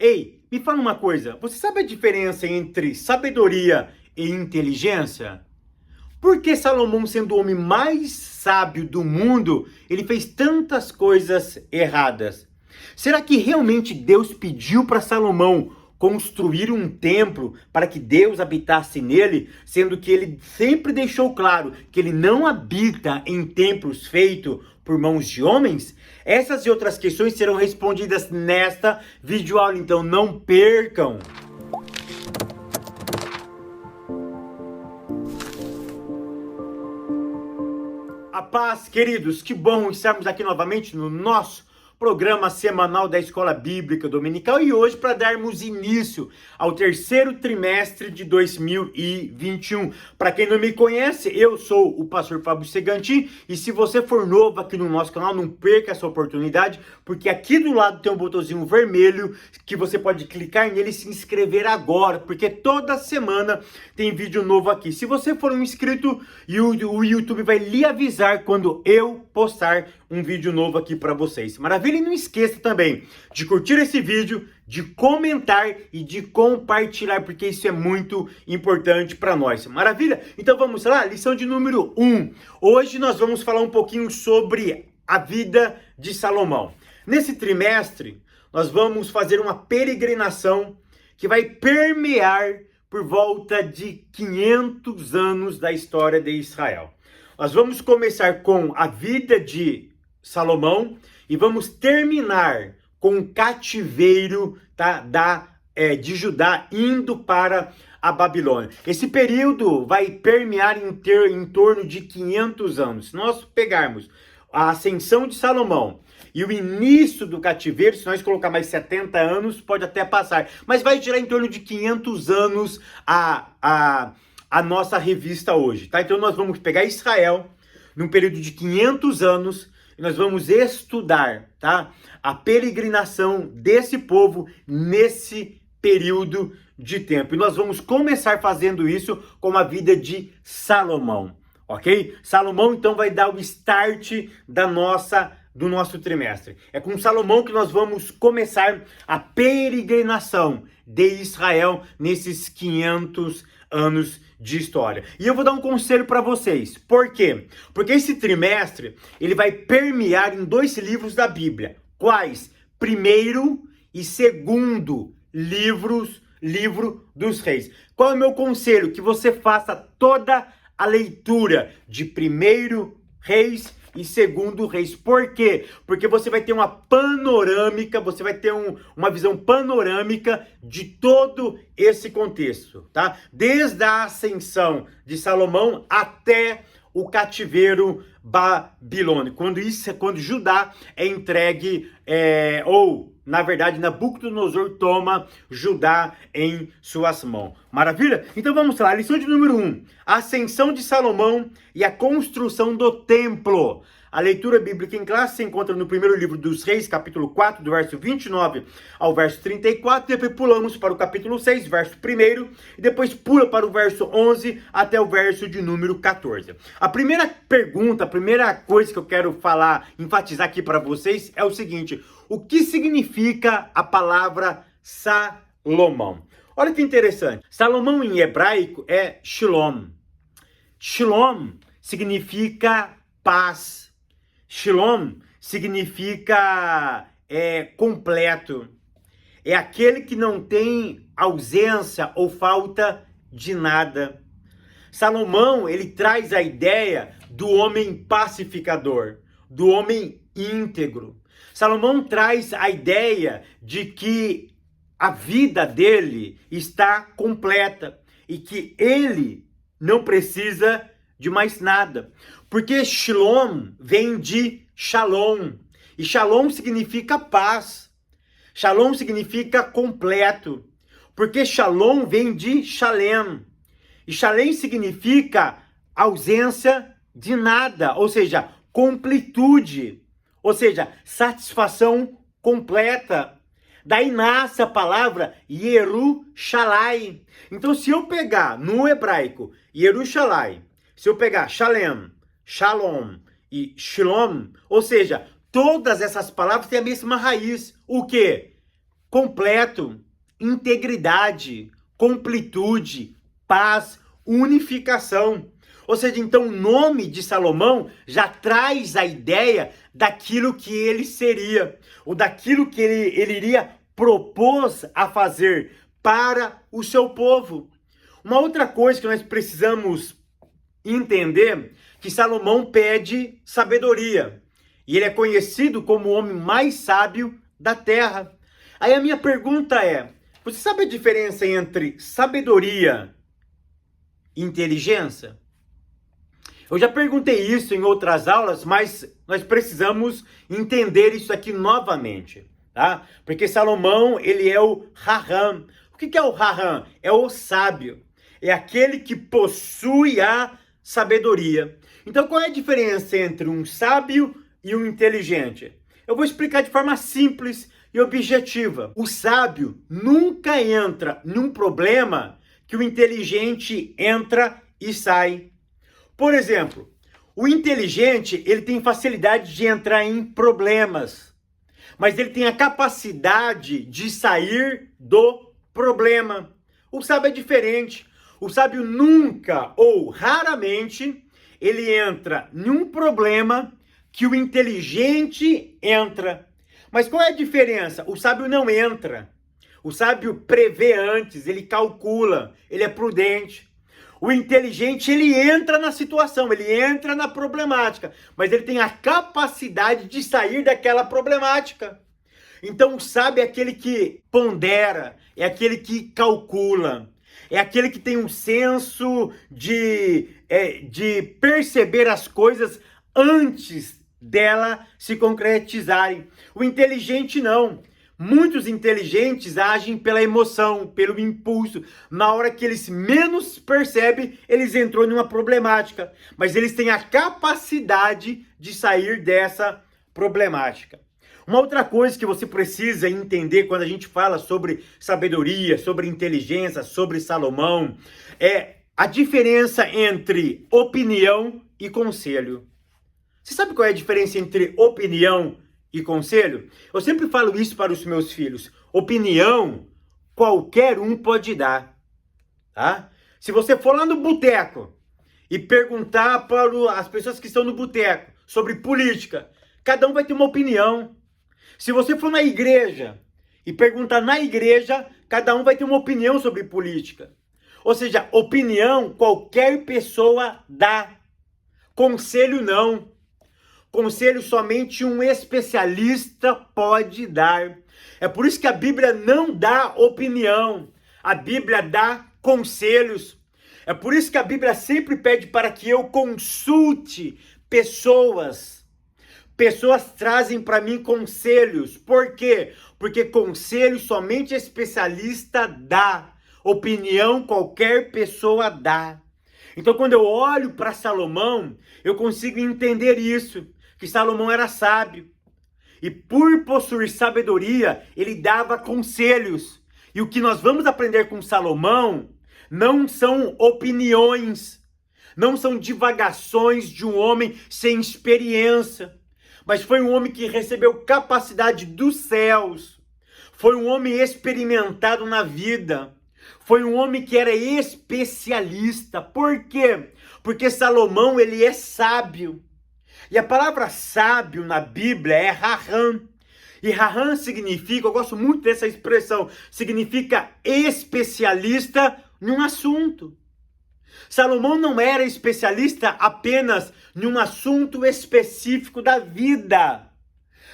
Ei, me fala uma coisa, você sabe a diferença entre sabedoria e inteligência? Por que Salomão, sendo o homem mais sábio do mundo, ele fez tantas coisas erradas? Será que realmente Deus pediu para Salomão construir um templo para que Deus habitasse nele, sendo que ele sempre deixou claro que ele não habita em templos feitos por mãos de homens? Essas e outras questões serão respondidas nesta videoaula, então não percam! A paz, queridos, que bom estarmos aqui novamente no nosso programa semanal da Escola Bíblica Dominical e hoje para darmos início ao terceiro trimestre de 2021. Para quem não me conhece, eu sou o pastor Fábio Segantin e se você for novo aqui no nosso canal, não perca essa oportunidade, porque aqui do lado tem um botãozinho vermelho que você pode clicar nele e se inscrever agora, porque toda semana tem vídeo novo aqui. Se você for um inscrito, o YouTube vai lhe avisar quando eu postar um vídeo novo aqui para vocês. Maravilha? E não esqueça também de curtir esse vídeo, de comentar e de compartilhar, porque isso é muito importante para nós. Maravilha? Então vamos lá, lição de número 1. Hoje nós vamos falar um pouquinho sobre a vida de Salomão. Nesse trimestre, nós vamos fazer uma peregrinação que vai permear por volta de 500 anos da história de Israel. Nós vamos começar com a vida de Salomão e vamos terminar com o cativeiro de Judá indo para a Babilônia. Esse período vai permear em torno de 500 anos. Se nós pegarmos a ascensão de Salomão e o início do cativeiro, se nós colocar mais 70 anos, pode até passar. Mas vai girar em torno de 500 anos a nossa revista hoje, tá? Então nós vamos pegar Israel num período de 500 anos e nós vamos estudar, tá? A peregrinação desse povo nesse período de tempo. E nós vamos começar fazendo isso com a vida de Salomão, ok? Salomão então vai dar o start do nosso trimestre. É com Salomão que nós vamos começar a peregrinação de Israel nesses 500 anos de história. E eu vou dar um conselho para vocês. Por quê? Porque esse trimestre, ele vai permear em 2 livros da Bíblia. Quais? Primeiro e segundo livro dos reis. Qual é o meu conselho? Que você faça toda a leitura de primeiro reis e segundo reis. Por quê? Porque você vai ter uma panorâmica, você vai ter uma visão panorâmica de todo esse contexto, tá? Desde a ascensão de Salomão até o cativeiro babilônico. Quando Judá é entregue, na verdade, Nabucodonosor toma Judá em suas mãos. Maravilha? Então vamos lá, lição de número 1. A ascensão de Salomão e a construção do templo. A leitura bíblica em classe se encontra no primeiro livro dos Reis, capítulo 4, do verso 29 ao verso 34. Depois pulamos para o capítulo 6, verso 1. E depois pula para o verso 11 até o verso de número 14. A primeira pergunta, a primeira coisa que eu quero enfatizar aqui para vocês é o seguinte: o que significa a palavra Salomão? Olha que interessante. Salomão em hebraico é Shalom. Shalom significa paz. Shalom significa completo. É aquele que não tem ausência ou falta de nada. Salomão, ele traz a ideia do homem pacificador, do homem íntegro. Salomão traz a ideia de que a vida dele está completa e que ele não precisa de mais nada. Porque Shalom vem de Shalom. E Shalom significa paz. Shalom significa completo. Porque Shalom vem de Shalem. E Shalem significa ausência de nada. Ou seja, completude. Ou seja, satisfação completa. Daí nasce a palavra Yerushalai. Então, se eu pegar no hebraico Yerushalai, se eu pegar Shalem, Shalom e Shalom, ou seja, todas essas palavras têm a mesma raiz. O quê? completo, integridade, completude, paz, unificação. Ou seja, então o nome de Salomão já traz a ideia daquilo que ele seria, ou daquilo que ele iria propôs a fazer para o seu povo. Uma outra coisa que nós precisamos entender, que Salomão pede sabedoria. E ele é conhecido como o homem mais sábio da terra. Aí a minha pergunta é, você sabe a diferença entre sabedoria e inteligência? Eu já perguntei isso em outras aulas, mas nós precisamos entender isso aqui novamente, tá? Porque Salomão, ele é o Raham. O que é o Raham? É o sábio. É aquele que possui a sabedoria. Então, qual é a diferença entre um sábio e um inteligente? Eu vou explicar de forma simples e objetiva. O sábio nunca entra num problema que o inteligente entra e sai. Por exemplo, o inteligente, ele tem facilidade de entrar em problemas, mas ele tem a capacidade de sair do problema. O sábio é diferente. O sábio nunca ou raramente ele entra num problema que o inteligente entra. Mas qual é a diferença? O sábio não entra. O sábio prevê antes, ele calcula, ele é prudente. O inteligente, ele entra na situação, ele entra na problemática, mas ele tem a capacidade de sair daquela problemática. Então, o sábio é aquele que pondera, é aquele que calcula, é aquele que tem um senso de perceber as coisas antes dela se concretizarem. O inteligente não. Muitos inteligentes agem pela emoção, pelo impulso. Na hora que eles menos percebem, eles entrou numa problemática. Mas eles têm a capacidade de sair dessa problemática. Uma outra coisa que você precisa entender quando a gente fala sobre sabedoria, sobre inteligência, sobre Salomão, é a diferença entre opinião e conselho. Você sabe qual é a diferença entre opinião e conselho? Eu sempre falo isso para os meus filhos. Opinião, qualquer um pode dar, tá? Se você for lá no boteco e perguntar para as pessoas que estão no boteco sobre política, cada um vai ter uma opinião. Se você for na igreja e perguntar na igreja, cada um vai ter uma opinião sobre política. Ou seja, opinião qualquer pessoa dá. Conselho não. Conselho somente um especialista pode dar. É por isso que a Bíblia não dá opinião. A Bíblia dá conselhos. É por isso que a Bíblia sempre pede para que eu consulte pessoas. Pessoas trazem para mim conselhos. Por quê? Porque conselho somente especialista dá. Opinião qualquer pessoa dá. Então, quando eu olho para Salomão, eu consigo entender isso. Que Salomão era sábio. E por possuir sabedoria, ele dava conselhos. E o que nós vamos aprender com Salomão não são opiniões. Não são divagações de um homem sem experiência. Mas foi um homem que recebeu capacidade dos céus. Foi um homem experimentado na vida. Foi um homem que era especialista. Por quê? Porque Salomão, ele é sábio. E a palavra sábio na Bíblia é Raham. E Raham significa, eu gosto muito dessa expressão, significa especialista num assunto. Salomão não era especialista apenas em um assunto específico da vida.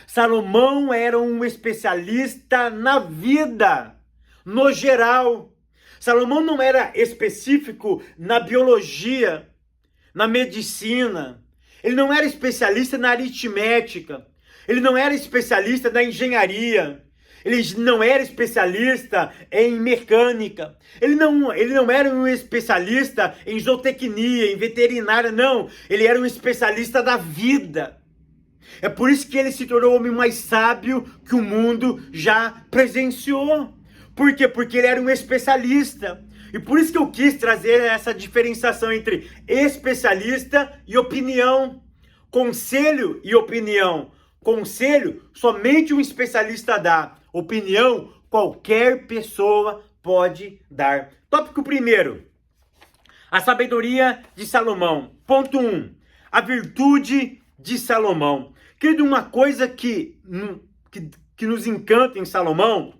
Salomão era um especialista na vida, no geral. Salomão não era específico na biologia, na medicina. Ele não era especialista na aritmética. Ele não era especialista na engenharia. Ele não era especialista em mecânica. Ele não era um especialista em zootecnia, em veterinária, não. Ele era um especialista da vida. É por isso que ele se tornou o homem mais sábio que o mundo já presenciou. Por quê? Porque ele era um especialista. E por isso que eu quis trazer essa diferenciação entre especialista e opinião. Conselho e opinião. Conselho, somente um especialista dá. Opinião, qualquer pessoa pode dar. Tópico primeiro, a sabedoria de Salomão. Ponto 1, a virtude de Salomão. Querido, uma coisa que nos encanta em Salomão,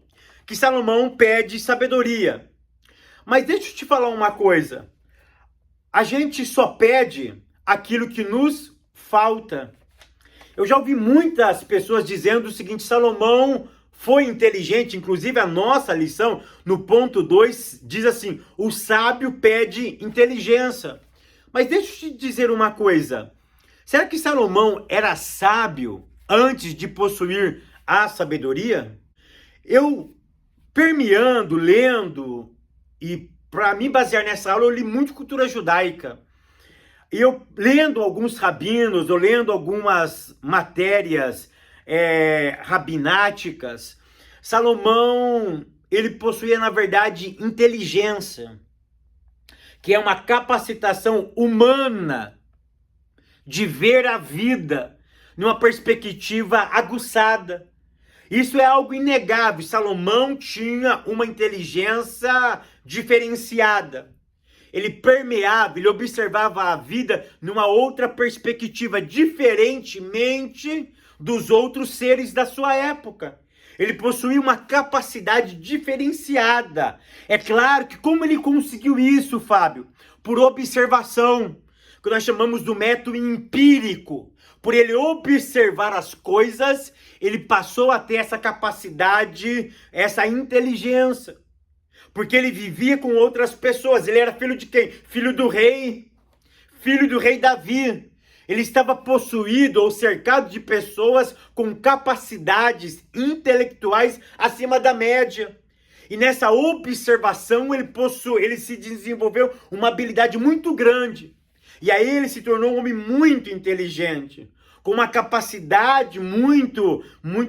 que Salomão pede sabedoria. Mas deixa eu te falar uma coisa. A gente só pede aquilo que nos falta. Eu já ouvi muitas pessoas dizendo o seguinte: Salomão foi inteligente, inclusive a nossa lição, no ponto 2, diz assim: o sábio pede inteligência. Mas deixa eu te dizer uma coisa. Será que Salomão era sábio antes de possuir a sabedoria? Eu, permeando, lendo, e para me basear nessa aula, eu li muito cultura judaica. E eu lendo alguns rabinos, eu lendo algumas matérias rabináticas, Salomão, ele possuía, na verdade, inteligência, que é uma capacitação humana de ver a vida numa perspectiva aguçada. Isso é algo inegável. Salomão tinha uma inteligência diferenciada. Ele permeava, ele observava a vida numa outra perspectiva, diferentemente dos outros seres da sua época. Ele possuía uma capacidade diferenciada. É claro que como ele conseguiu isso, Fábio? Por observação, que nós chamamos do método empírico. Por ele observar as coisas, ele passou a ter essa capacidade, essa inteligência. Porque ele vivia com outras pessoas. Ele era filho de quem? Filho do rei Davi. Ele estava possuído ou cercado de pessoas com capacidades intelectuais acima da média. E nessa observação ele se desenvolveu uma habilidade muito grande. E aí ele se tornou um homem muito inteligente, com uma capacidade muito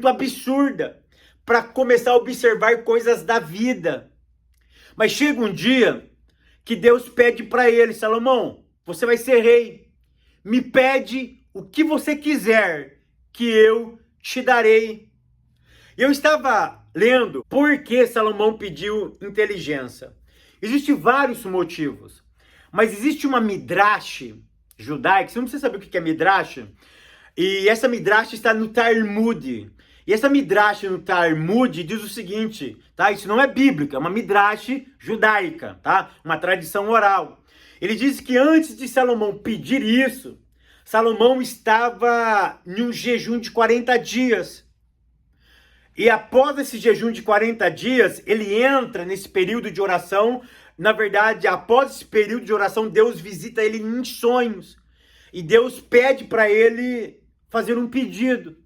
absurda para começar a observar coisas da vida. Mas chega um dia que Deus pede para ele: Salomão, você vai ser rei. Me pede o que você quiser, que eu te darei. E eu estava lendo por que Salomão pediu inteligência. Existem vários motivos, mas existe uma midrash judaica. Você não precisa saber o que é midrash. E essa midrash está no Talmud. E essa midrash no Talmud diz o seguinte, tá? Isso não é bíblico, é uma midrash judaica, tá? Uma tradição oral. Ele diz que antes de Salomão pedir isso, Salomão estava em um jejum de 40 dias. E após esse jejum de 40 dias, ele entra nesse período de oração. Na verdade, após esse período de oração, Deus visita ele em sonhos. E Deus pede para ele fazer um pedido.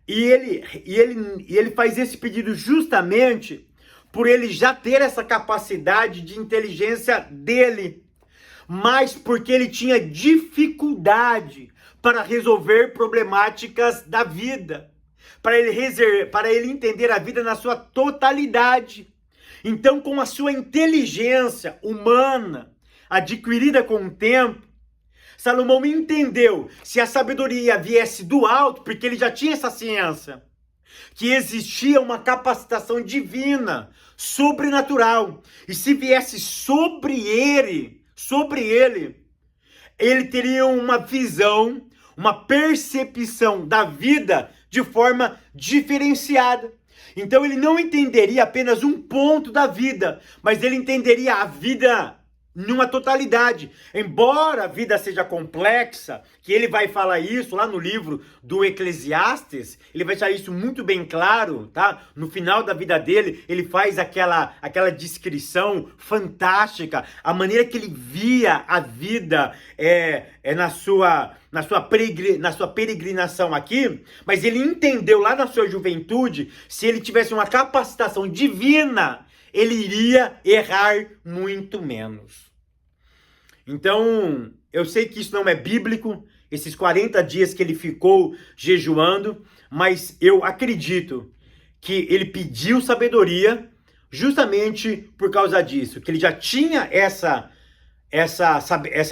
E ele faz esse pedido justamente por ele já ter essa capacidade de inteligência dele, mas porque ele tinha dificuldade para resolver problemáticas da vida, para ele entender a vida na sua totalidade. Então, com a sua inteligência humana adquirida com o tempo, Salomão entendeu, se a sabedoria viesse do alto, porque ele já tinha essa ciência, que existia uma capacitação divina, sobrenatural, e se viesse sobre ele, ele teria uma visão, uma percepção da vida de forma diferenciada. Então ele não entenderia apenas um ponto da vida, mas ele entenderia a vida numa totalidade. Embora a vida seja complexa, que ele vai falar isso lá no livro do Eclesiastes, ele vai deixar isso muito bem claro, tá? No final da vida dele, ele faz aquela descrição fantástica, a maneira que ele via a vida na sua peregrinação aqui, mas ele entendeu lá na sua juventude, se ele tivesse uma capacitação divina, ele iria errar muito menos. Então, eu sei que isso não é bíblico, esses 40 dias que ele ficou jejuando, mas eu acredito que ele pediu sabedoria justamente por causa disso, que ele já tinha essa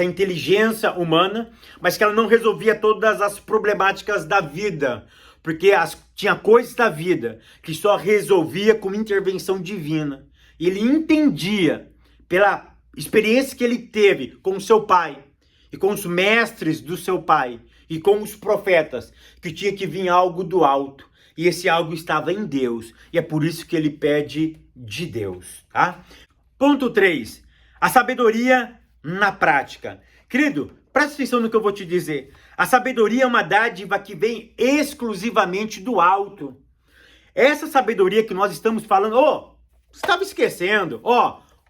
inteligência humana, mas que ela não resolvia todas as problemáticas da vida, Porque tinha coisas da vida que só resolvia com uma intervenção divina. Ele entendia, pela experiência que ele teve com o seu pai, e com os mestres do seu pai, e com os profetas, que tinha que vir algo do alto. E esse algo estava em Deus. E é por isso que ele pede de Deus, tá? Ponto 3. A sabedoria na prática. Querido, presta atenção no que eu vou te dizer. A sabedoria é uma dádiva que vem exclusivamente do alto. Essa sabedoria que nós estamos falando, você estava esquecendo,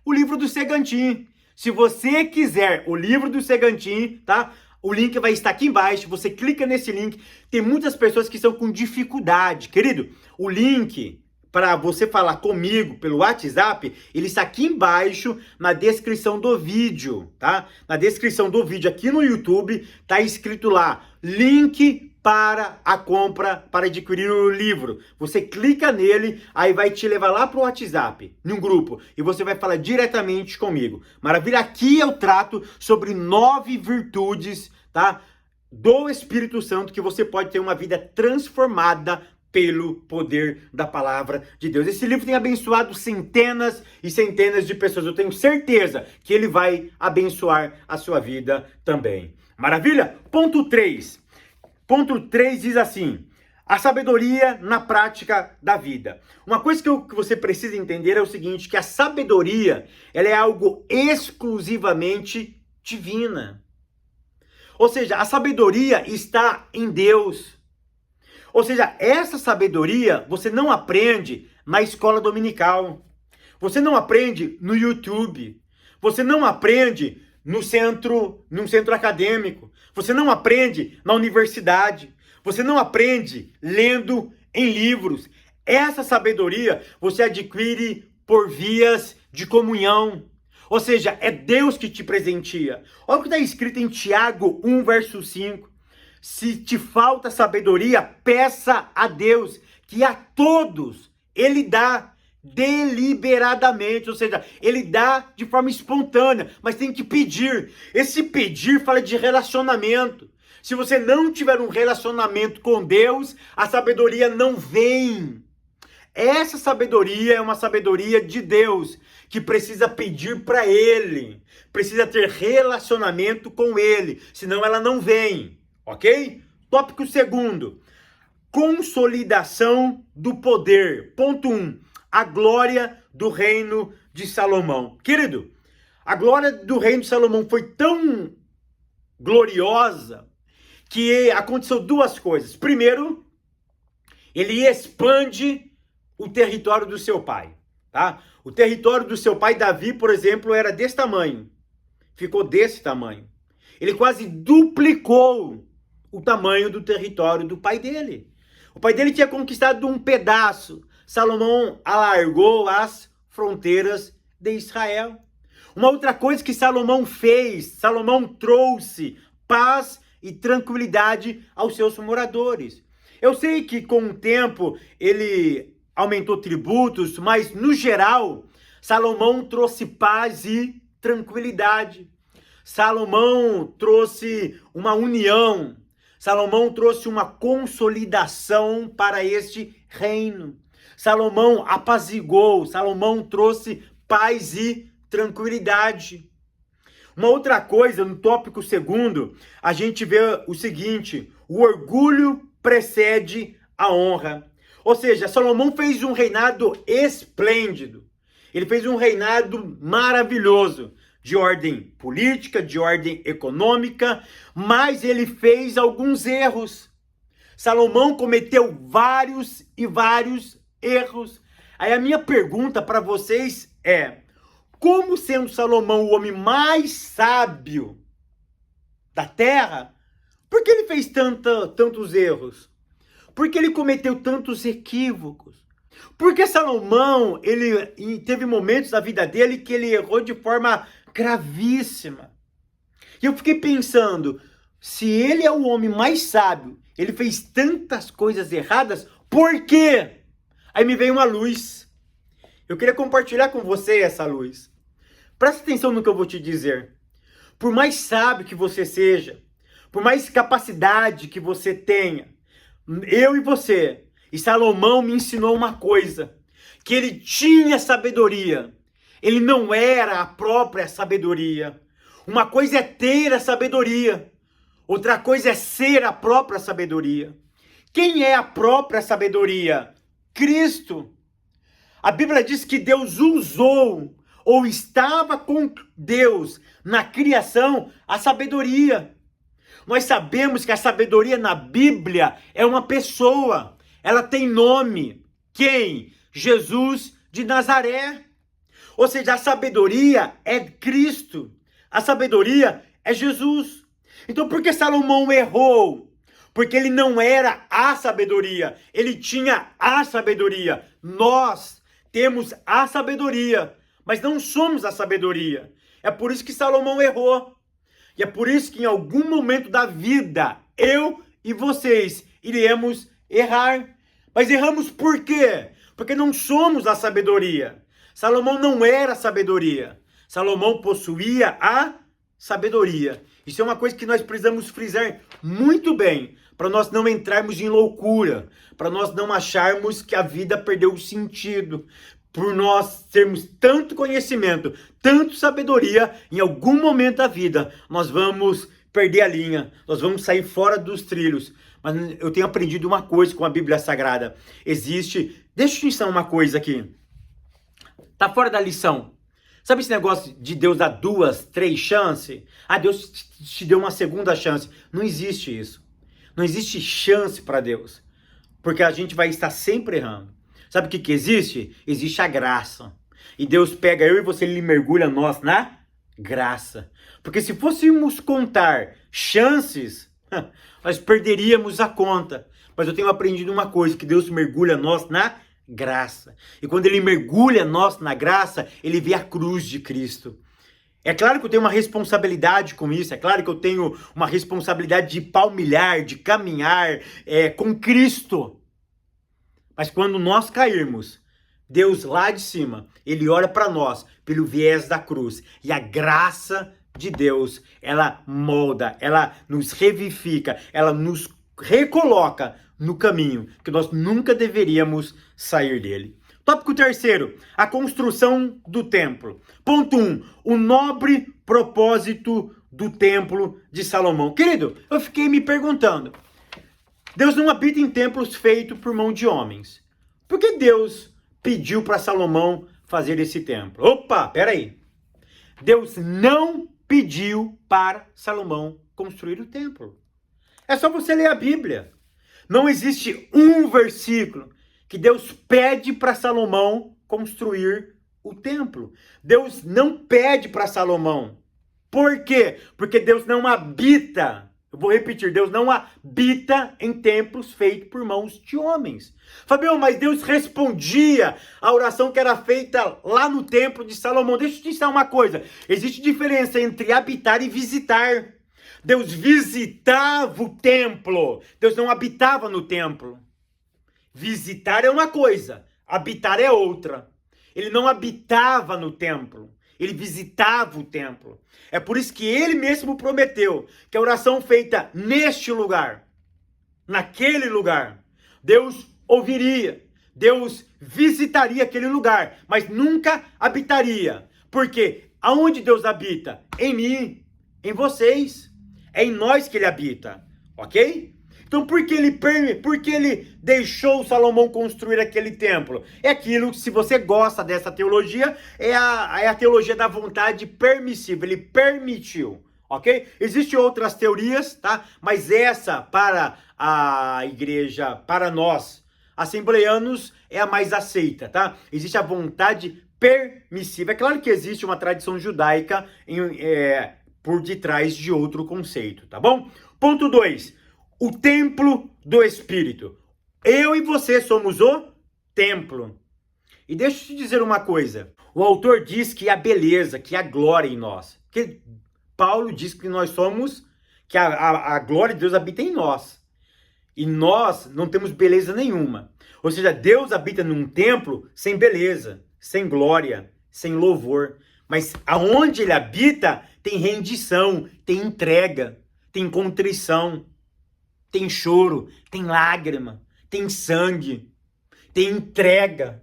o livro do Segantin. Se você quiser o livro do Segantin, tá? O link vai estar aqui embaixo, você clica nesse link. Tem muitas pessoas que estão com dificuldade. Querido, o link para você falar comigo pelo WhatsApp, ele está aqui embaixo na descrição do vídeo, tá? Na descrição do vídeo aqui no YouTube, tá escrito lá, link para a compra, para adquirir o livro. Você clica nele, aí vai te levar lá para o WhatsApp, num grupo, e você vai falar diretamente comigo. Maravilha? Aqui eu trato sobre 9 virtudes, tá? Do Espírito Santo, que você pode ter uma vida transformada pelo poder da palavra de Deus. Esse livro tem abençoado centenas e centenas de pessoas. Eu tenho certeza que ele vai abençoar a sua vida também. Maravilha? Ponto 3. Ponto 3 diz assim: a sabedoria na prática da vida. Uma coisa que você precisa entender é o seguinte, que a sabedoria, ela é algo exclusivamente divina. Ou seja, a sabedoria está em Deus. Ou seja, essa sabedoria você não aprende na escola dominical. Você não aprende no YouTube. Você não aprende num centro acadêmico. Você não aprende na universidade. Você não aprende lendo em livros. Essa sabedoria você adquire por vias de comunhão. Ou seja, é Deus que te presenteia. Olha o que está escrito em Tiago 1, verso 5. Se te falta sabedoria, peça a Deus, que a todos Ele dá deliberadamente, ou seja, Ele dá de forma espontânea, mas tem que pedir. Esse pedir fala de relacionamento. Se você não tiver um relacionamento com Deus, a sabedoria não vem. Essa sabedoria é uma sabedoria de Deus, que precisa pedir para Ele, precisa ter relacionamento com Ele, senão ela não vem. Ok? Tópico 2. Consolidação do poder. Ponto 1. A glória do reino de Salomão. Querido, a glória do reino de Salomão foi tão gloriosa que aconteceu 2 coisas. Primeiro, ele expande o território do seu pai. Tá? O território do seu pai, Davi, por exemplo, era desse tamanho. Ficou desse tamanho. Ele quase duplicou o tamanho do território do pai dele. O pai dele tinha conquistado um pedaço. Salomão alargou as fronteiras de Israel. Uma outra coisa que Salomão fez, Salomão trouxe paz e tranquilidade aos seus moradores. Eu sei que com o tempo ele aumentou tributos, mas no geral, Salomão trouxe paz e tranquilidade. Salomão trouxe uma união. Salomão trouxe uma consolidação para este reino. Salomão apaziguou, Salomão trouxe paz e tranquilidade. Uma outra coisa, no tópico 2, a gente vê o seguinte: o orgulho precede a honra. Ou seja, Salomão fez um reinado esplêndido. Ele fez um reinado maravilhoso, de ordem política, de ordem econômica, mas ele fez alguns erros. Salomão cometeu vários erros. Aí a minha pergunta para vocês é: como sendo Salomão o homem mais sábio da terra, por que ele fez tantos erros? Por que ele cometeu tantos equívocos? Porque Salomão, ele teve momentos da vida dele que ele errou de forma gravíssima. E eu fiquei pensando, se ele é o homem mais sábio, ele fez tantas coisas erradas, por quê? Aí me veio uma luz. Eu queria compartilhar com você essa luz. Presta atenção no que eu vou te dizer. Por mais sábio que você seja, por mais capacidade que você tenha, eu e você. E Salomão me ensinou uma coisa, que ele tinha sabedoria. Ele não era a própria sabedoria. Uma coisa é ter a sabedoria, outra coisa é ser a própria sabedoria. Quem é a própria sabedoria? Cristo. A Bíblia diz que Deus usou, ou estava com Deus na criação, a sabedoria. Nós sabemos que a sabedoria na Bíblia é uma pessoa. Ela tem nome. Quem? Jesus de Nazaré. Ou seja, a sabedoria é Cristo. A sabedoria é Jesus. Então por que Salomão errou? Porque ele não era a sabedoria. Ele tinha a sabedoria. Nós temos a sabedoria, mas não somos a sabedoria. É por isso que Salomão errou. E é por isso que em algum momento da vida, eu e vocês iremos errar. Mas erramos por quê? Porque não somos a sabedoria. Salomão não era a sabedoria. Salomão possuía a sabedoria. Isso é uma coisa que nós precisamos frisar muito bem, para nós não entrarmos em loucura, para nós não acharmos que a vida perdeu o sentido. Por nós termos tanto conhecimento, tanto sabedoria, em algum momento da vida, nós vamos perder a linha, nós vamos sair fora dos trilhos. Mas eu tenho aprendido uma coisa com a Bíblia Sagrada. Deixa eu te ensinar uma coisa aqui. Tá fora da lição. Sabe esse negócio de Deus dar 2, 3 chances? Ah, Deus te deu uma segunda chance. Não existe isso. Não existe chance para Deus. Porque a gente vai estar sempre errando. Sabe o que existe? Existe a graça. E Deus pega eu e você, Ele mergulha nós na graça. Porque se fôssemos contar chances, nós perderíamos a conta. Mas eu tenho aprendido uma coisa, que Deus mergulha nós na graça. E quando Ele mergulha nós na graça, Ele vê a cruz de Cristo. É claro que eu tenho uma responsabilidade com isso, é claro que eu tenho uma responsabilidade de palmilhar, de caminhar com Cristo. Mas quando nós cairmos, Deus lá de cima, Ele olha para nós pelo viés da cruz. E a graça de Deus, ela molda, ela nos revivifica, ela nos recoloca no caminho que nós nunca deveríamos sair dele. Tópico 3, a construção do templo. Ponto 1, o nobre propósito do templo de Salomão. Querido, eu fiquei me perguntando, Deus não habita em templos feitos por mão de homens. Por que Deus pediu para Salomão fazer esse templo? Opa, peraí. Deus não pediu para Salomão construir o templo. É só você ler a Bíblia. Não existe um versículo que Deus pede para Salomão construir o templo. Deus não pede para Salomão. Por quê? Porque Deus não habita. Eu vou repetir, Deus não habita em templos feitos por mãos de homens. Fabião, mas Deus respondia a oração que era feita lá no templo de Salomão. Deixa eu te ensinar uma coisa. Existe diferença entre habitar e visitar. Deus visitava o templo. Deus não habitava no templo. Visitar é uma coisa, habitar é outra. Ele não habitava no templo. Ele visitava o templo. É por isso que ele mesmo prometeu que a oração feita neste lugar, naquele lugar, Deus ouviria, Deus visitaria aquele lugar, mas nunca habitaria. Porque aonde Deus habita? Em mim, em vocês. É em nós que ele habita, ok? Então por que ele deixou Salomão construir aquele templo? É aquilo que, se você gosta dessa teologia, é a teologia da vontade permissiva. Ele permitiu, ok? Existem outras teorias, tá? Mas essa, para a igreja, para nós, assembleanos, é a mais aceita, tá? Existe a vontade permissiva. É claro que existe uma tradição judaica por detrás de outro conceito, tá bom? Ponto 2. O templo do Espírito. Eu e você somos o templo. E deixa eu te dizer uma coisa. O autor diz que a beleza, que a glória em nós. Que Paulo diz que nós somos, que a glória de Deus habita em nós. E nós não temos beleza nenhuma. Ou seja, Deus habita num templo sem beleza, sem glória, sem louvor. Mas aonde ele habita, tem rendição, tem entrega, tem contrição. tem choro, tem lágrima, tem sangue, tem entrega,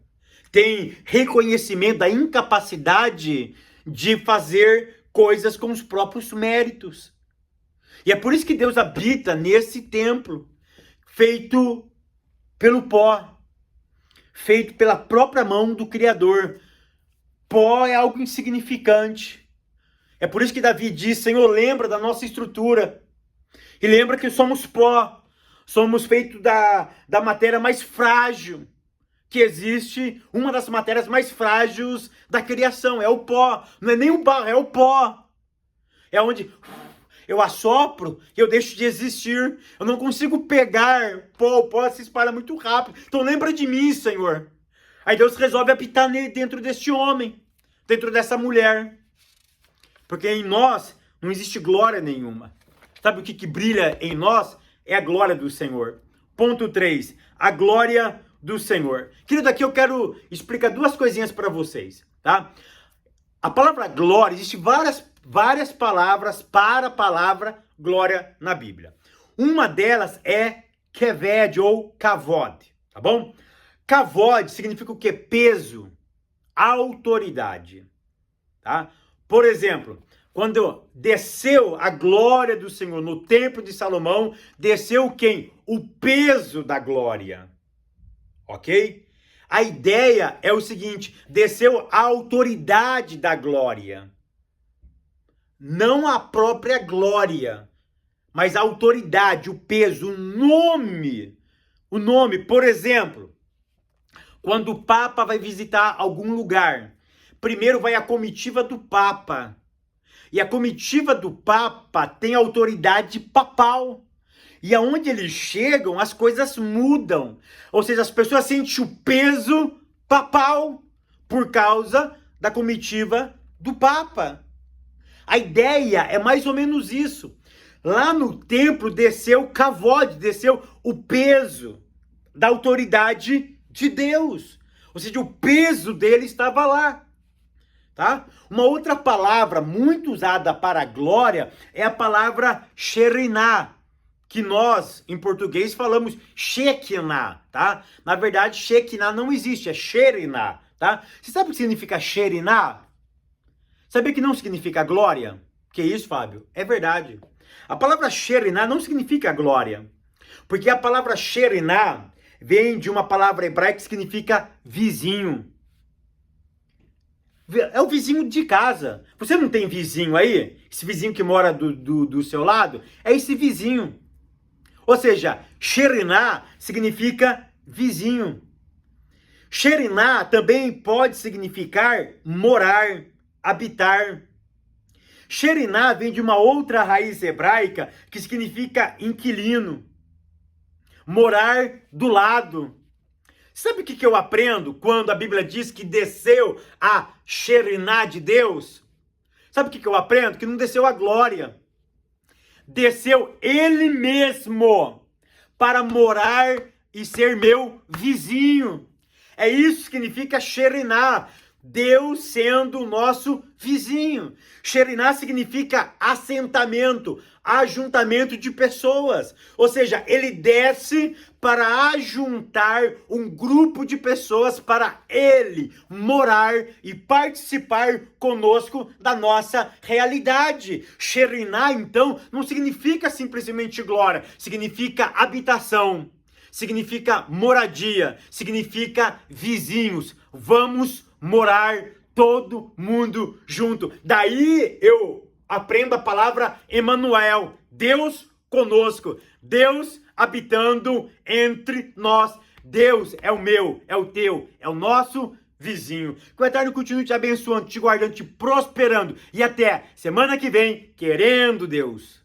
tem reconhecimento da incapacidade de fazer coisas com os próprios méritos. E é por isso que Deus habita nesse templo, feito pelo pó, feito pela própria mão do Criador. Pó é algo insignificante. É por isso que Davi diz: Senhor, lembra da nossa estrutura. E lembra que somos pó. Somos feitos da matéria mais frágil que existe. Uma das matérias mais frágeis da criação é o pó. Não é nem o barro, é o pó. É onde eu assopro e eu deixo de existir. Eu não consigo pegar pó. O pó se espalha muito rápido. Então lembra de mim, Senhor. Aí Deus resolve habitar dentro deste homem, dentro dessa mulher. Porque em nós não existe glória nenhuma. Sabe o que brilha em nós? É a glória do Senhor. Ponto 3. A glória do Senhor. Querido, aqui eu quero explicar duas coisinhas para vocês, tá? A palavra glória, existe várias palavras para a palavra glória na Bíblia. Uma delas é keved ou kavod, tá bom? Kavod significa o quê? Peso, autoridade, tá? Por exemplo, quando desceu a glória do Senhor no templo de Salomão, desceu quem? O peso da glória, ok? A ideia é o seguinte: desceu a autoridade da glória. Não a própria glória, mas a autoridade, o peso, o nome. O nome, por exemplo, quando o Papa vai visitar algum lugar, primeiro vai a comitiva do Papa. E a comitiva do Papa tem autoridade papal. E aonde eles chegam, as coisas mudam. Ou seja, as pessoas sentem o peso papal por causa da comitiva do Papa. A ideia é mais ou menos isso. Lá no templo desceu o kavod, desceu o peso da autoridade de Deus. Ou seja, o peso dele estava lá. Tá? Uma outra palavra muito usada para a glória é a palavra Sheriná, que nós, em português, falamos Shekinah, tá? Na verdade, Shekinah não existe, é Sheriná, tá? Você sabe o que significa Sheriná? Sabia que não significa glória? Que isso, Fábio? É verdade. A palavra Sheriná não significa glória, porque a palavra Sheriná vem de uma palavra hebraica que significa vizinho. É o vizinho de casa. Você não tem vizinho aí? Esse vizinho que mora do seu lado? É esse vizinho. Ou seja, Sheriná significa vizinho. Sheriná também pode significar morar, habitar. Sheriná vem de uma outra raiz hebraica que significa inquilino. Morar do lado. Sabe o que eu aprendo quando a Bíblia diz que desceu a Sheriná de Deus? Sabe o que eu aprendo? Que não desceu a glória. Desceu Ele mesmo para morar e ser meu vizinho. É isso que significa Sheriná. Deus sendo o nosso vizinho. Sheriná significa assentamento, ajuntamento de pessoas. Ou seja, ele desce para ajuntar um grupo de pessoas para ele morar e participar conosco da nossa realidade. Sheriná, então, não significa simplesmente glória, significa habitação, significa moradia, significa vizinhos. Vamos morar todo mundo junto. Daí eu aprendo a palavra Emanuel, Deus conosco, Deus habitando entre nós. Deus é o meu, é o teu, é o nosso vizinho. Que o Eterno continue te abençoando, te guardando, te prosperando. E até semana que vem, querendo Deus.